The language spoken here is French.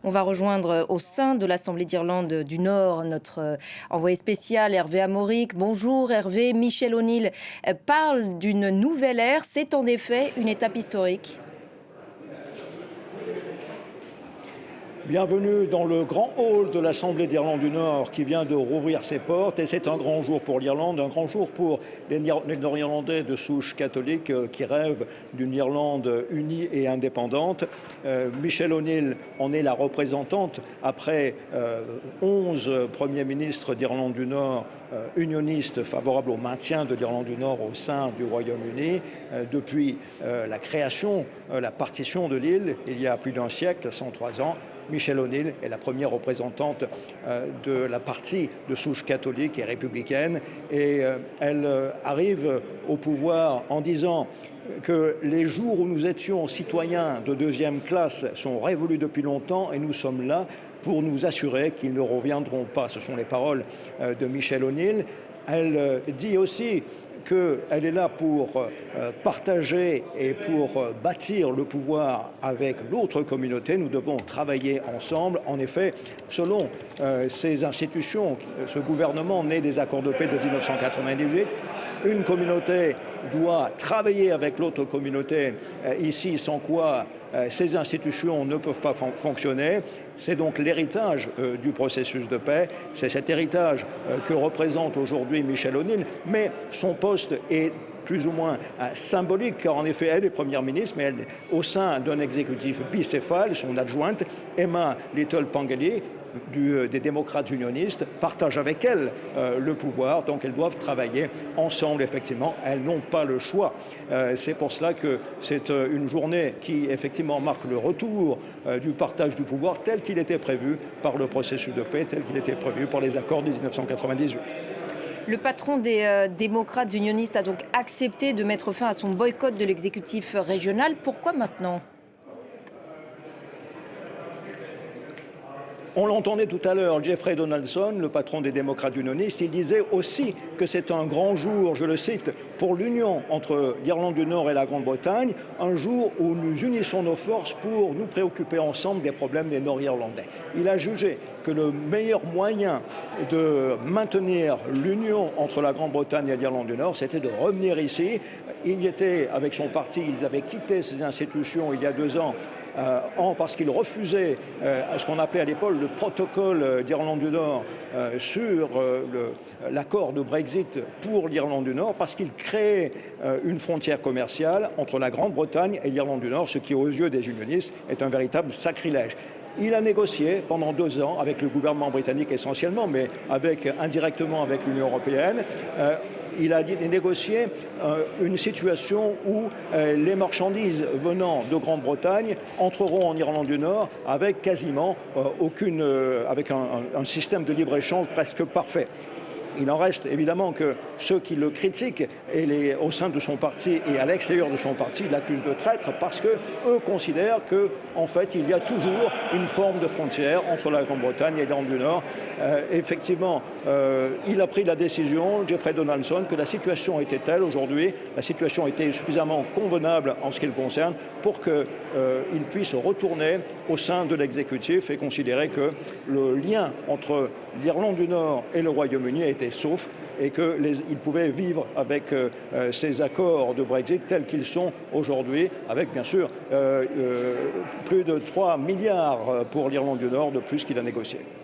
On va rejoindre au sein de l'Assemblée d'Irlande du Nord notre envoyé spécial Hervé Amoric. Bonjour Hervé. Michel O'Neill parle d'une nouvelle ère. C'est en effet une étape historique. Bienvenue dans le grand hall de l'Assemblée d'Irlande du Nord qui vient de rouvrir ses portes, et c'est un grand jour pour l'Irlande, un grand jour pour les Nord-Irlandais de souche catholique qui rêvent d'une Irlande unie et indépendante. Michel O'Neill en est la représentante après 11 premiers ministres d'Irlande du Nord unionistes favorables au maintien de l'Irlande du Nord au sein du Royaume-Uni depuis la création, la partition de l'île il y a plus d'un siècle, 103 ans. Michel O'Neill est la première représentante de la partie de souche catholique et républicaine, et elle arrive au pouvoir en disant que les jours où nous étions citoyens de deuxième classe sont révolus depuis longtemps, et nous sommes là pour nous assurer qu'ils ne reviendront pas. Ce sont les paroles de Michel O'Neill. Elle dit aussi qu'elle est là pour partager et pour bâtir le pouvoir avec l'autre communauté. Nous devons travailler ensemble. En effet, selon ces institutions, ce gouvernement né des accords de paix de 1998, une communauté doit travailler avec l'autre communauté, ici, sans quoi ces institutions ne peuvent pas fonctionner. C'est donc l'héritage du processus de paix. C'est cet héritage que représente aujourd'hui Michel O'Neill, mais son poste est plus ou moins symbolique, car en effet, elle est première ministre, mais elle est au sein d'un exécutif bicéphale. Son adjointe, Emma Little-Pengelly, des démocrates unionistes, partagent avec elle le pouvoir, donc elles doivent travailler ensemble, effectivement. Elles n'ont pas le choix. C'est pour cela que c'est une journée qui, effectivement, marque le retour du partage du pouvoir tel qu'il était prévu par le processus de paix, tel qu'il était prévu par les accords de 1998. Le patron des démocrates unionistes a donc accepté de mettre fin à son boycott de l'exécutif régional. Pourquoi maintenant ? On l'entendait tout à l'heure, Jeffrey Donaldson, le patron des démocrates unionistes, il disait aussi que c'est un grand jour, je le cite, pour l'union entre l'Irlande du Nord et la Grande-Bretagne, un jour où nous unissons nos forces pour nous préoccuper ensemble des problèmes des Nord-Irlandais. Il a jugé que le meilleur moyen de maintenir l'union entre la Grande-Bretagne et l'Irlande du Nord, c'était de revenir ici. Il y était avec son parti, ils avaient quitté ces institutions il y a 2 ans, parce qu'il refusait ce qu'on appelait à l'époque le protocole d'Irlande du Nord sur l'accord de Brexit pour l'Irlande du Nord, parce qu'il créait une frontière commerciale entre la Grande-Bretagne et l'Irlande du Nord, ce qui, aux yeux des unionistes, est un véritable sacrilège. Il a négocié pendant 2 ans avec le gouvernement britannique essentiellement, mais indirectement avec l'Union européenne. Il a négocié une situation où les marchandises venant de Grande-Bretagne entreront en Irlande du Nord avec quasiment avec un système de libre-échange presque parfait. Il en reste évidemment que ceux qui le critiquent, au sein de son parti et à l'extérieur de son parti, l'accusent de traître parce qu'eux considèrent qu'en fait, il y a toujours une forme de frontière entre la Grande-Bretagne et l'Irlande du Nord. Effectivement, il a pris la décision, Jeffrey Donaldson, que la situation était telle aujourd'hui, la situation était suffisamment convenable en ce qui le concerne pour qu'il puisse retourner au sein de l'exécutif et considérer que le lien entre l'Irlande du Nord et le Royaume-Uni était sauf, et qu'il pouvait vivre avec ces accords de Brexit tels qu'ils sont aujourd'hui, avec bien sûr plus de 3 milliards pour l'Irlande du Nord de plus qu'il a négocié.